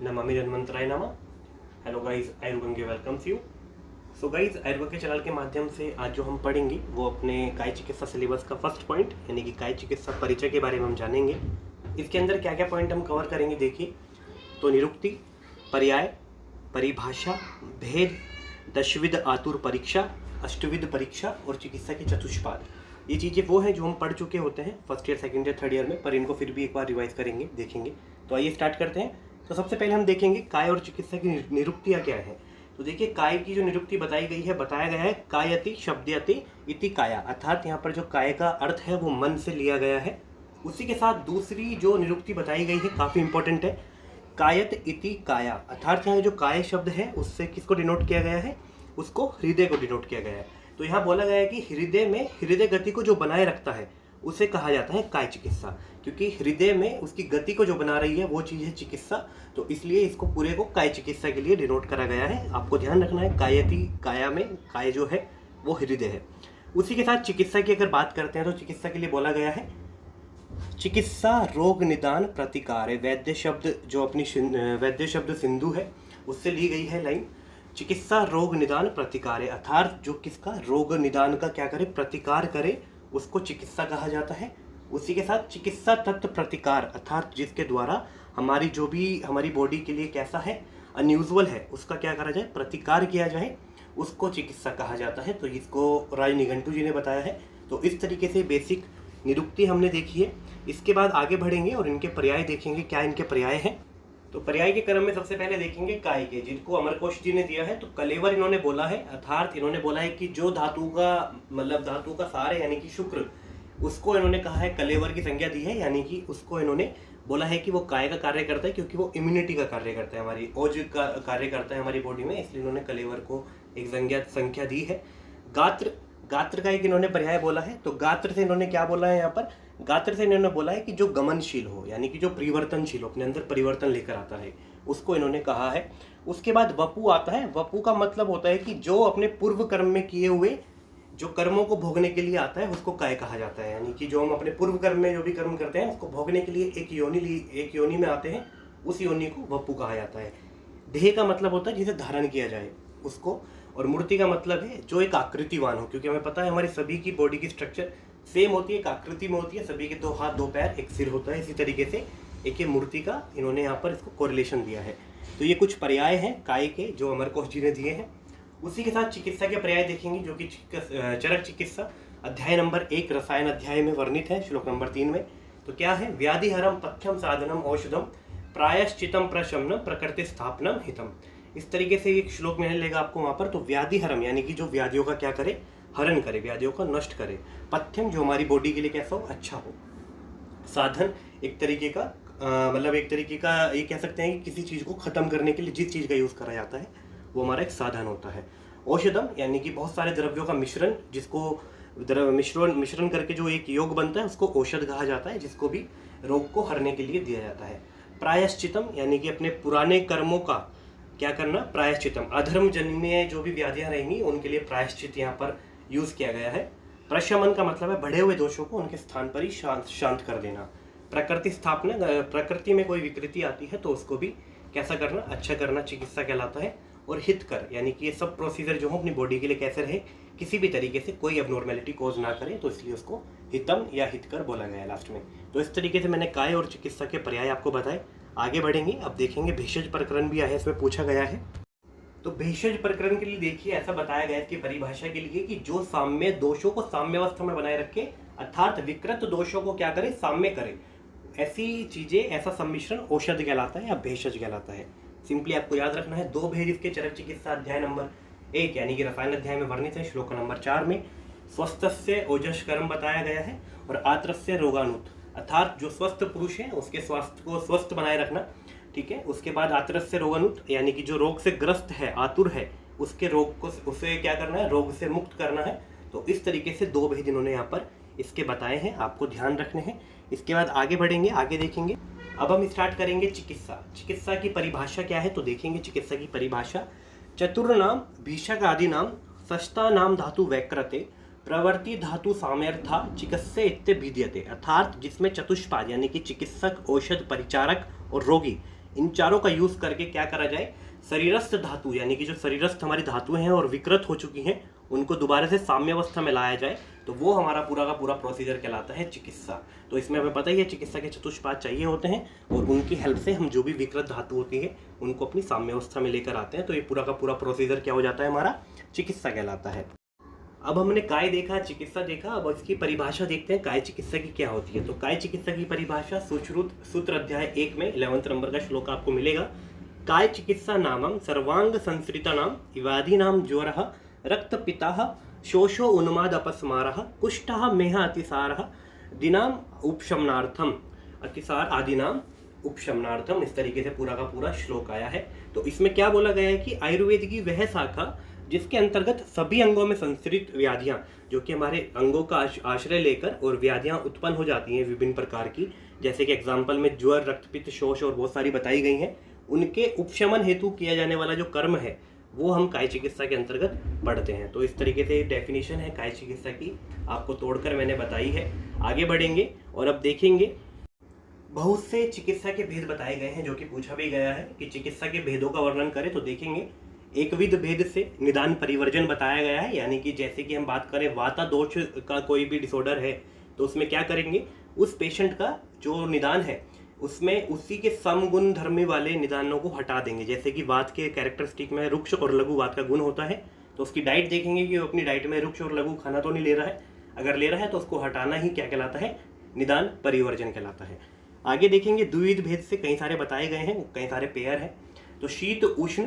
नमामि धन्वंतराय नमः। Hello guys, Ayurgange welcomes you. So guys, Ayurveda के चैनल के माध्यम से आज जो हम पढ़ेंगे वो अपने काय चिकित्सा सिलेबस का फर्स्ट पॉइंट यानी कि काय चिकित्सा परिचय के बारे में हम जानेंगे। इसके अंदर क्या क्या पॉइंट हम कवर करेंगे देखिए, तो निरुक्ति, पर्याय, परिभाषा, भेद, दशविध आतुर परीक्षा, अष्टविध परीक्षा और चिकित्सा के चतुष्पाद। ये चीज़ें वो हैं जो हम पढ़ चुके होते हैं first year, second year, third year में, पर इनको फिर भी एक बार रिवाइज करेंगे, देखेंगे। तो आइए स्टार्ट करते हैं। तो सबसे पहले हम देखेंगे काय और चिकित्सा की निरुक्तियाँ क्या है। तो देखिए, काय की जो निरुक्ति बताई गई है, बताया गया है कायति शब्दयति इति काया, अर्थात यहाँ पर जो काय का अर्थ है वो मन से लिया गया है। उसी के साथ दूसरी जो निरुक्ति बताई गई है काफ़ी इंपॉर्टेंट है, कायत इति काया, अर्थात यहाँ जो काय शब्द है उससे किसको डिनोट किया गया है, उसको हृदय को डिनोट किया गया है। तो यहाँ बोला गया है कि हृदय में हृदय गति को जो बनाए रखता है उसे कहा जाता है काय चिकित्सा, क्योंकि हृदय में उसकी गति को जो बना रही है वो चीज़ है चिकित्सा। तो इसलिए इसको पूरे को काय चिकित्सा के लिए डिनोट करा गया है। आपको ध्यान रखना है कायति, काया में काय जो है वो हृदय है। उसी के साथ चिकित्सा की अगर बात करते हैं तो चिकित्सा के लिए बोला गया है चिकित्सा रोग निदान प्रतिकार है। वैद्य शब्द जो अपनी वैद्य शब्द सिंधु है उससे ली गई है लाइन, चिकित्सा रोग निदान प्रतिकार है, अर्थात जो किसका रोग निदान का क्या करे, प्रतिकार करे, उसको चिकित्सा कहा जाता है। उसी के साथ चिकित्सा तत्व प्रतिकार, अर्थात जिसके द्वारा हमारी जो भी हमारी बॉडी के लिए कैसा है, अनयूजुअल है, उसका क्या करा जाए, प्रतिकार किया जाए, उसको चिकित्सा कहा जाता है। तो इसको राज निघंटू जी ने बताया है। तो इस तरीके से बेसिक निरुक्ति हमने देखी है। इसके बाद आगे बढ़ेंगे और इनके पर्याय देखेंगे, क्या इनके पर्याय हैं। तो पर्याय के क्रम में सबसे पहले देखेंगे काय के, जिनको अमरकोश जी ने दिया है। तो कलेवर इन्होंने बोला है, अर्थात इन्होंने बोला है कि जो धातु का मतलब धातु का सार है यानी कि शुक्र, उसको इन्होंने कहा है कलेवर की संज्ञा दी है, यानी कि उसको इन्होंने बोला है कि वो काय का कार्य करता है, क्योंकि वो इम्यूनिटी का कार्य करता है, हमारी ओज का कार्य करता है हमारी बॉडी में, इसलिए इन्होंने कलेवर को एक संख्या दी है। गात्र, गात्र का एक इन्होंने पर्याय बोला है। तो गात्र से इन्होंने क्या बोला है, यहाँ पर गात्र से इन्होंने बोला है कि जो गमनशील हो, यानी कि जो परिवर्तनशील हो, अपने अंदर परिवर्तन लेकर आता है, उसको इन्होंने कहा है। उसके बाद वपु आता है। वपु का मतलब होता है कि जो अपने पूर्व कर्म में किए हुए जो कर्मों को भोगने के लिए आता है उसको काय कहा जाता है, यानी कि जो हम अपने पूर्व कर्म में जो भी कर्म करते हैं उसको भोगने के लिए एक योनि में आते हैं, उस योनि को वपु कहा जाता है। देह का मतलब होता है जिसे धारण किया जाए उसको, और मूर्ति का मतलब है जो एक आकृतिवान हो, क्योंकि हमें पता है हमारी सभी की बॉडी की स्ट्रक्चर सेम होती है, एक आकृति में होती है, सभी के 2 हाथ 2 पैर एक सिर होता है। इसी तरीके से एक ये मूर्ति का इन्होंने यहाँ पर इसको कोरिलेशन दिया है। तो ये कुछ पर्याय हैं काय के जो अमरकोश जी ने दिए हैं। उसी के साथ चिकित्सा के पर्याय देखेंगे जो कि चरक चिकित्सा अध्याय नंबर 1 रसायन अध्याय में वर्णित है, श्लोक नंबर 3 में। तो क्या है, व्याधिहरम पथ्यम साधनम औषधम प्रायश्चितम प्रशमनम प्रकृति स्थापनम हितम। इस तरीके से एक श्लोक में लेगा आपको वहाँ पर। तो व्याधिहरम यानी कि जो व्याधियों का क्या करे, हरण करे, व्याधियों को नष्ट करे। पथ्यम जो हमारी बॉडी के लिए कैसा हो, अच्छा हो। साधन एक तरीके का मतलब एक तरीके का ये कह सकते हैं कि किसी चीज़ को ख़त्म करने के लिए जिस चीज़ का यूज़ करा जाता है वो हमारा एक साधन होता है। औषधम यानी कि बहुत सारे द्रव्यों का मिश्रण, जिसको मिश्रण करके जो एक योग बनता है उसको औषध कहा जाता है, जिसको भी रोग को हरने के लिए दिया जाता है। प्रायश्चितम यानी कि अपने पुराने कर्मों का क्या करना, प्रायश्चितम, अधर्म जन्य जो भी व्याधियाँ रहेंगी उनके लिए प्रायश्चित यहाँ पर यूज़ किया गया है। प्रशमन का मतलब है बढ़े हुए दोषों को उनके स्थान पर ही शांत कर देना। प्रकृति स्थापना, प्रकृति में कोई विकृति आती है तो उसको भी कैसा करना, अच्छा करना, चिकित्सा कहलाता है। और हितकर यानी कि ये सब प्रोसीजर जो हो अपनी बॉडी के लिए कैसे रहे, किसी भी तरीके से कोई एबनॉर्मेलिटी कॉज ना करे, तो इसलिए उसको हितम या हितकर बोला गया है लास्ट में। तो इस तरीके से मैंने काय और चिकित्सा के पर्याय आपको बताए। आगे बढ़ेंगे, अब देखेंगे भेषज प्रकरण भी आया है, इसमें पूछा गया है। तो भेषज प्रकरण के लिए देखिए ऐसा बताया गया है इसकी परिभाषा के लिए कि जो साम्य दोषों को साम्यावस्था में बनाए रखे, अर्थात विकृत दोषों को क्या करे, साम्य करे, ऐसी चीजें, ऐसा सम्मिश्रण औषध कहलाता है या भेषज कहलाता है। सिंपली आपको याद रखना है, 2 भेद इसके चरक चिकित्सा अध्याय नंबर 1 यानी कि रसायन अध्याय में वर्णित है, श्लोक नंबर 4 में। स्वस्थस्य ओजस कर्म बताया गया है और आत्रस्य रोगानुत, अर्थात जो स्वस्थ पुरुष है उसके स्वास्थ्य को स्वस्थ बनाए रखना, ठीक है। उसके बाद आतरस्य रोगानुत यानी कि जो रोग से ग्रस्त है, आतुर है, उसके रोग को उसे क्या करना है, रोग से मुक्त करना है। तो इस तरीके से 2 भेद इन्होंने यहाँ पर इसके बताए हैं, आपको ध्यान रखने हैं। इसके बाद आगे बढ़ेंगे, आगे देखेंगे। अब हम स्टार्ट करेंगे चिकित्सा। चिकित्सा की परिभाषा क्या है तो देखेंगे चिकित्सा की परिभाषा। चतुर्नाम भीषक आदि नाम सस्ता नाम धातु वैकृते प्रवर्ति धातु साम्यर्था चिकित्सा इत्ते भिद्यते, अर्थात जिसमें चतुष्पाद यानी कि चिकित्सक, औषध, परिचारक और रोगी, इन चारों का यूज करके क्या करा जाए, शरीरस्थ धातु यानी कि जो शरीरस्थ हमारी धातुएं हैं और विकृत हो चुकी हैं उनको दोबारा से साम्यावस्था में लाया जाए, तो वो हमारा पूरा का पूरा प्रोसीजर कहलाता है चिकित्सा। तो इसमें हमें पता ही है चिकित्सा के चतुष्पाद चाहिए होते हैं और उनकी हेल्प से हम जो भी विकृत धातु होती है उनको अपनी साम्यावस्था में लेकर आते हैं। तो ये पूरा का पूरा प्रोसीजर क्या हो जाता है, हमारा चिकित्सा कहलाता है। अब हमने काय देखा, चिकित्सा देखा, अब इसकी परिभाषा देखते हैं काय चिकित्सा की क्या होती है। तो काय चिकित्सा की परिभाषा सुश्रुत सूत्र अध्याय 1 में 11वें नंबर का श्लोक आपको मिलेगा। काय चिकित्सा नामं सर्वांग संसृतानां व्याधीनां ज्वरः रक्तपित्तः शोषो उन्माद अपस्मारः कुष्ठः मेह अतिसारः दिनाम उपशमनार्थम, अतिसार आदिनाम उपशमनार्थम, इस तरीके से पूरा का पूरा श्लोक आया है। तो इसमें क्या बोला गया है कि आयुर्वेद की वह शाखा जिसके अंतर्गत सभी अंगों में संस्कृत व्याधियां, जो कि हमारे अंगों का आश्रय लेकर और व्याधियां उत्पन्न हो जाती हैं विभिन्न प्रकार की, जैसे कि एग्जाम्पल में ज्वर, रक्तपित्त, शोष और बहुत सारी बताई गई हैं, उनके उपशमन हेतु किया जाने वाला जो कर्म है वो हम काय चिकित्सा के अंतर्गत पढ़ते हैं। तो इस तरीके से डेफिनेशन है काय चिकित्सा की, आपको तोड़कर मैंने बताई है। आगे बढ़ेंगे और अब देखेंगे बहुत से चिकित्सा के भेद बताए गए हैं, जो कि पूछा भी गया है कि चिकित्सा के भेदों का वर्णन करें। तो देखेंगे एकविध भेद से निदान परिवर्जन बताया गया है, यानी कि जैसे कि हम बात करें वाता दोष का कोई भी डिसऑर्डर है तो उसमें क्या करेंगे, उस पेशेंट का जो निदान है उसमें उसी के समगुण धर्मी वाले निदानों को हटा देंगे। जैसे कि वात के कैरेक्टरिस्टिक में रुक्ष और लघु वात का गुण होता है, तो उसकी डाइट देखेंगे कि वो अपनी डाइट में रुक्ष और लघु खाना तो नहीं ले रहा है, अगर ले रहा है तो उसको हटाना ही क्या कहलाता है, निदान परिवर्जन कहलाता है। आगे देखेंगे द्विविध भेद से कई सारे बताए गए हैं, कई सारे पेयर हैं। तो शीत उष्ण,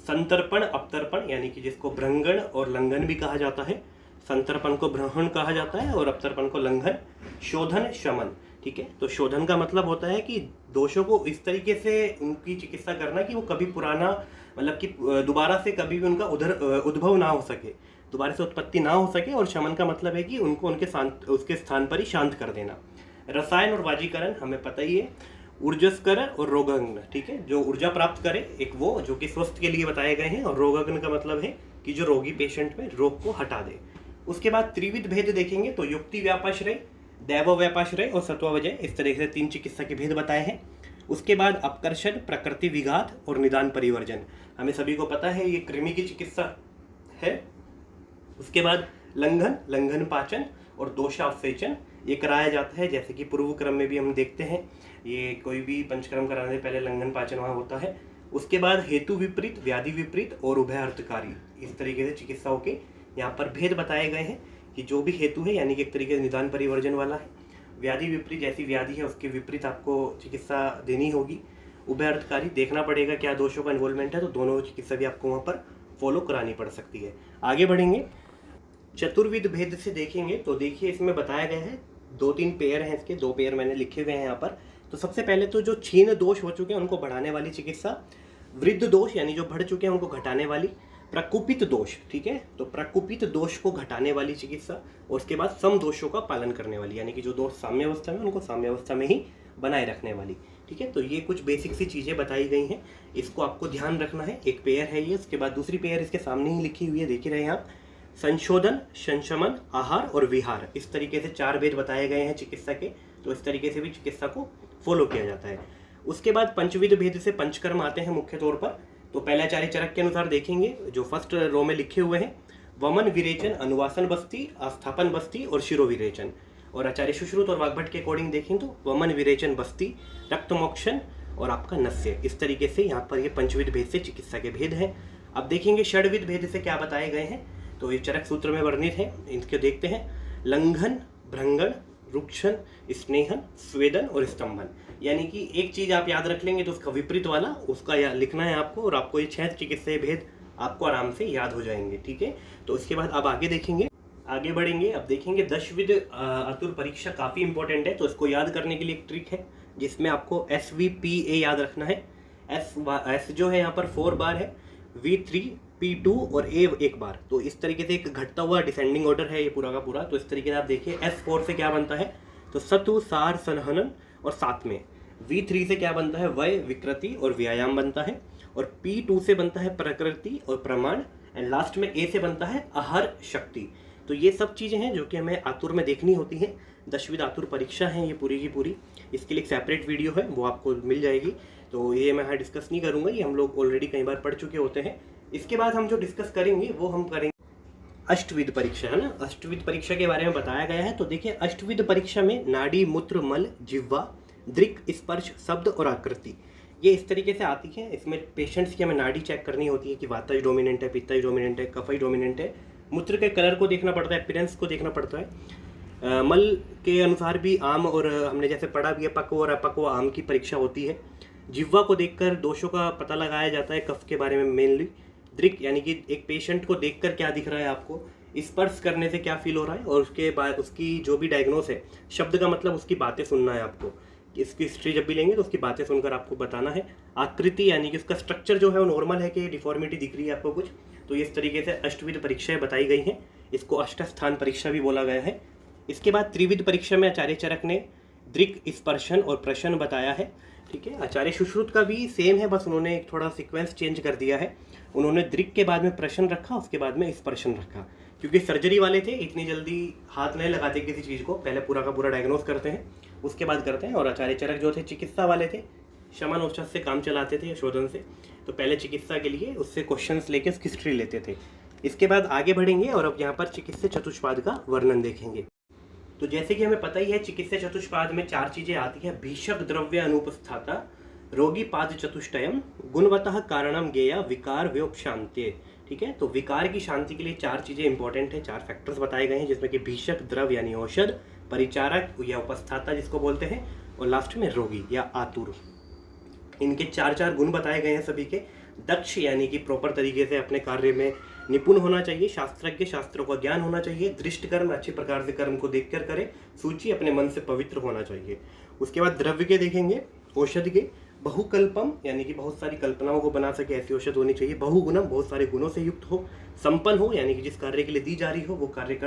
संतर्पण अपतर्पण, यानी कि जिसको भ्रंगण और लंघन भी कहा जाता है, संतर्पण को भ्रहण कहा जाता है और अपतर्पण को लंघन, शोधन शमन, ठीक है। तो शोधन का मतलब होता है कि दोषों को इस तरीके से उनकी चिकित्सा करना कि वो कभी पुराना मतलब कि दोबारा से कभी भी उनका उद्भव ना हो सके, दोबारा से उत्पत्ति ना हो सके। और शमन का मतलब है कि उनको उसके स्थान पर ही शांत कर देना। रसायन और वाजीकरण हमें पता ही है, ऊर्जस्करण और रोगाग्न, ठीक है, जो ऊर्जा प्राप्त करे एक वो जो कि स्वस्थ के लिए बताए गए हैं, और रोगाग्न का मतलब है कि जो रोगी पेशेंट में रोग को हटा दे। उसके बाद त्रिविध भेद देखेंगे, तो युक्ति व्यापाश्रय, दैव व्यापाश्रय और सत्वावजय, इस तरह से 3 चिकित्सा के भेद बताए हैं। उसके बाद अपकर्षण, प्रकृति विघात और निदान परिवर्जन, हमें सभी को पता है ये कृमि की चिकित्सा है। उसके बाद लंघन, लंघन पाचन और दोषावसेचन ये कराया जाता है, जैसे कि पूर्व क्रम में भी हम देखते हैं, ये कोई भी पंचक्रम कराने से पहले लंघन पाचन वहाँ होता है। उसके बाद हेतु विपरीत, व्याधि विपरीत और उभयार्थकारी, इस तरीके से चिकित्साओं के यहाँ पर भेद बताए गए हैं कि जो भी हेतु है यानी कि एक तरीके से निदान परिवर्जन वाला है, व्याधि विपरीत जैसी व्याधि है उसके विपरीत आपको चिकित्सा देनी होगी, उभयार्थकारी देखना पड़ेगा क्या दोषों का इन्वॉल्वमेंट है, तो दोनों चिकित्सा भी आपको वहाँ पर फॉलो करानी पड़ सकती है। आगे बढ़ेंगे चतुर्विध भेद से देखेंगे, तो देखिए इसमें बताया गया है 2-3 पेयर हैं, इसके 2 पेयर मैंने लिखे हुए हैं यहाँ पर। तो सबसे पहले तो जो क्षीण दोष हो चुके हैं उनको बढ़ाने वाली चिकित्सा, वृद्ध दोष यानी जो बढ़ चुके हैं उनको घटाने वाली, प्रकुपित दोष, ठीक है, तो प्रकुपित दोष को घटाने वाली चिकित्सा, और उसके बाद सम दोषों का पालन करने वाली, यानी कि जो दोष साम्यावस्था में उनको साम्यावस्था में ही बनाए रखने वाली, ठीक है। तो ये कुछ बेसिक सी चीज़ें बताई गई हैं, इसको आपको ध्यान रखना है। एक पेयर है ये, उसके बाद दूसरी पेयर इसके सामने ही लिखी हुई है, देख रहे हैं आप, संशोधन, संशमन, आहार और विहार, इस तरीके से 4 भेद बताए गए हैं चिकित्सा के। तो इस तरीके से भी चिकित्सा को फॉलो किया जाता है। उसके बाद पंचविध भेद से पंचकर्म आते हैं मुख्य तौर पर। तो पहलाचार्य चरक के अनुसार देखेंगे, जो फर्स्ट रो में लिखे हुए हैं, वमन विरेचन, अनुवासन बस्ती, आस्थापन बस्ती और शिरो विरेचन। और आचार्य सुश्रुत और वाग्भट के अकॉर्डिंग देखें तो वमन विरेचन बस्ती, रक्तमोक्षण और आपका नस्य, इस तरीके से यहाँ पर ये पंचविध भेद से चिकित्सा के भेद हैं। अब देखेंगे षड्विध भेद से क्या बताए गए हैं, तो ये चरक सूत्र में वर्णित है, इनके देखते हैं। लंघन, भ्रंगण, रुक्षण, स्नेहन, स्वेदन और स्तंभन, यानी कि एक चीज आप याद रख लेंगे तो उसका विपरीत वाला उसका लिखना है आपको, और आपको ये 6 चिकित्सा भेद आपको आराम से याद हो जाएंगे, ठीक है। तो इसके बाद अब आगे देखेंगे, आगे बढ़ेंगे। अब देखेंगे दशविध आतुर परीक्षा काफ़ी इंपॉर्टेंट है, तो इसको याद करने के लिए एक ट्रिक है जिसमें आपको SVPA याद रखना है। S जो है यहाँ पर 4 बार है, V3, P2 और A 1 बार। तो इस तरीके से एक घटता हुआ डिसेंडिंग ऑर्डर है ये पूरा का पूरा। तो इस तरीके से आप देखिए S4 से क्या बनता है, तो सत्व, सार, संहनन और साथ में। V3 से क्या बनता है, वय, विकृति और व्यायाम बनता है। और P2 से बनता है प्रकृति और प्रमाण। एंड लास्ट में A से बनता है आहार, शक्ति। तो ये सब चीज़ें हैं जो कि हमें आतुर में देखनी होती हैं। दशविध आतुर परीक्षा है ये पूरी की पूरी, इसके लिए एक सेपरेट वीडियो है वो आपको मिल जाएगी। तो ये मैं यहाँ डिस्कस नहीं करूँगा, ये हम लोग ऑलरेडी कई बार पढ़ चुके होते हैं। इसके बाद हम जो डिस्कस करेंगे वो हम करेंगे अष्टविध परीक्षा, है ना। अष्टविध परीक्षा के बारे में बताया गया है। तो देखिए, अष्टविध परीक्षा में नाड़ी, मूत्र, मल, जिह्वा, दृक्, स्पर्श, शब्द और आकृति, ये इस तरीके से आती है। इसमें पेशेंट्स की हमें नाड़ी चेक करनी होती है कि वातज डोमिनेंट है, पित्तज डोमिनेंट है, कफज डोमिनेंट है। मूत्र के कलर को देखना पड़ता है, अपीयरेंस को देखना पड़ता है। मल के अनुसार भी आम और हमने जैसे पढ़ा भी है, पक्व और अपक्व आम की परीक्षा होती है। जिह्वा को देखकर दोषों का पता लगाया जाता है, कफ के बारे में मेनली। दृक् यानी कि एक पेशेंट को देखकर क्या दिख रहा है आपको, स्पर्श करने से क्या फील हो रहा है, और उसके बाद उसकी जो भी डायग्नोस है, शब्द का मतलब उसकी बातें सुनना है आपको। इसकी हिस्ट्री जब भी लेंगे तो उसकी बातें सुनकर आपको बताना है। आकृति यानी कि उसका स्ट्रक्चर जो है वो नॉर्मल है कि डिफॉर्मिटी दिख रही है आपको कुछ, तो इस तरीके से अष्टविध परीक्षाएं बताई गई हैं। इसको अष्टस्थान परीक्षा भी बोला गया है। इसके बाद त्रिविध परीक्षा में आचार्य चरक ने दृक्, स्पर्शन और प्रशन बताया है। ठीक है, आचार्य सुश्रुत का भी सेम है, बस उन्होंने एक थोड़ा सीक्वेंस चेंज कर दिया है। उन्होंने दृक् के बाद में प्रशन रखा, उसके बाद में स्पर्शन रखा, क्योंकि सर्जरी वाले थे, इतनी जल्दी हाथ नहीं लगाते किसी चीज़ को, पहले पूरा का पूरा डायग्नोस करते हैं उसके बाद करते हैं। और आचार्य चरक जो थे चिकित्सा वाले थे, शमन औषध से काम चलाते थे, शोधन से, तो पहले चिकित्सा के लिए उससे क्वेश्चंस लेके उसकी हिस्ट्री लेते थे। इसके बाद आगे बढ़ेंगे और अब यहाँ पर चिकित्सा चतुष्पाद का वर्णन देखेंगे। तो जैसे कि हमें पता ही है, चिकित्सा चतुष्पाद में 4 चीजें आती है। भीषक द्रव्य अनुपस्थाता, रोगी पाद चतुष्टयम, गुणवतः कारणम ज्ञेया, विकार व्योपशांत्ये। ठीक है, तो विकार की शांति के लिए 4 चीजें इंपॉर्टेंट है, 4 फैक्टर्स बताए गए हैं, जिसमें कि भीषक द्रव्य यानी औषध, परिचारक या उपस्थाता जिसको बोलते हैं, और लास्ट में रोगी या आतुर। इनके 4 गुण बताए गए हैं सभी के। दक्ष यानी कि प्रॉपर तरीके से अपने कार्य में निपुण होना चाहिए, शास्त्रज्ञ, शास्त्रों का ज्ञान होना चाहिए, दृष्ट कर्म, अच्छे प्रकार से कर्म को देखकर करे, सूची, अपने मन से पवित्र होना चाहिए। उसके बाद द्रव्य के देखेंगे, औषधि के, बहुकल्पम यानी कि बहुत सारी कल्पनाओं को बना सके ऐसी औषध होनी चाहिए, बहुगुणम बहुत सारे गुणों से युक्त हो, संपन्न हो यानी कि जिस कार्य के लिए दी जा रही हो वो कार्य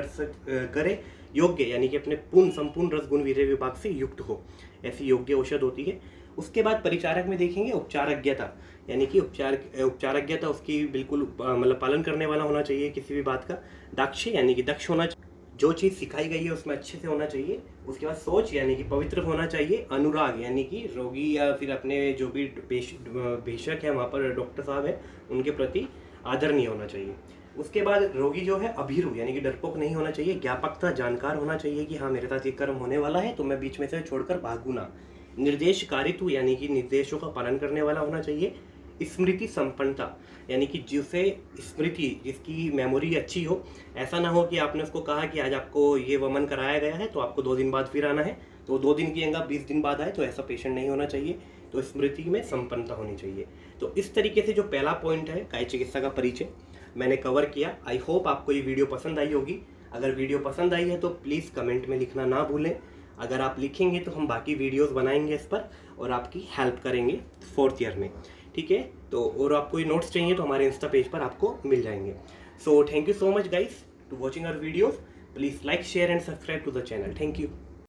करे, योग्य यानी कि अपने पूर्ण संपूर्ण रस गुण वीर्य विभाग से युक्त हो, ऐसी योग्य औषध होती है। उसके बाद परिचारक में देखेंगे उपचारज्ञता, यानी कि उपचारज्ञता उसकी बिल्कुल मतलब पालन करने वाला होना चाहिए किसी भी बात का। दाक्ष यानी कि दक्ष होना, जो चीज़ सिखाई गई है उसमें अच्छे से होना चाहिए। उसके बाद सोच यानी कि पवित्र होना चाहिए। अनुराग यानी कि रोगी या फिर अपने जो भी बेशक है वहाँ पर डॉक्टर साहब हैं उनके प्रति आदरणीय होना चाहिए। उसके बाद रोगी जो है अभीरु यानी कि डरपोक नहीं होना चाहिए। ज्ञापकता, जानकार होना चाहिए कि हाँ मेरे साथ ये कर्म होने वाला है तो मैं बीच में से छोड़कर भागू ना। निर्देशकारित्व यानी कि निर्देशों का पालन करने वाला होना चाहिए। स्मृति संपन्नता यानी कि जिसे स्मृति, जिसकी मेमोरी अच्छी हो, ऐसा ना हो कि आपने उसको कहा कि आज आपको ये वमन कराया गया है तो आपको 2 दिन बाद फिर आना है, तो 2 दिन की जगह 20 दिन बाद आए, तो ऐसा पेशेंट नहीं होना चाहिए। तो स्मृति में संपन्नता होनी चाहिए। तो इस तरीके से जो पहला पॉइंट है काय चिकित्सा का परिचय मैंने कवर किया। आई होप आपको ये वीडियो पसंद आई होगी। अगर वीडियो पसंद आई है तो प्लीज़ कमेंट में लिखना ना भूलें। अगर आप लिखेंगे तो हम बाकी वीडियोस बनाएंगे इस पर और आपकी हेल्प करेंगे 4th ईयर में। ठीक है, तो और आपको ये नोट्स चाहिए तो हमारे इंस्टा पेज पर आपको मिल जाएंगे। So thank you so much guys to watching our videos. Please like, share and subscribe to the channel. Thank you.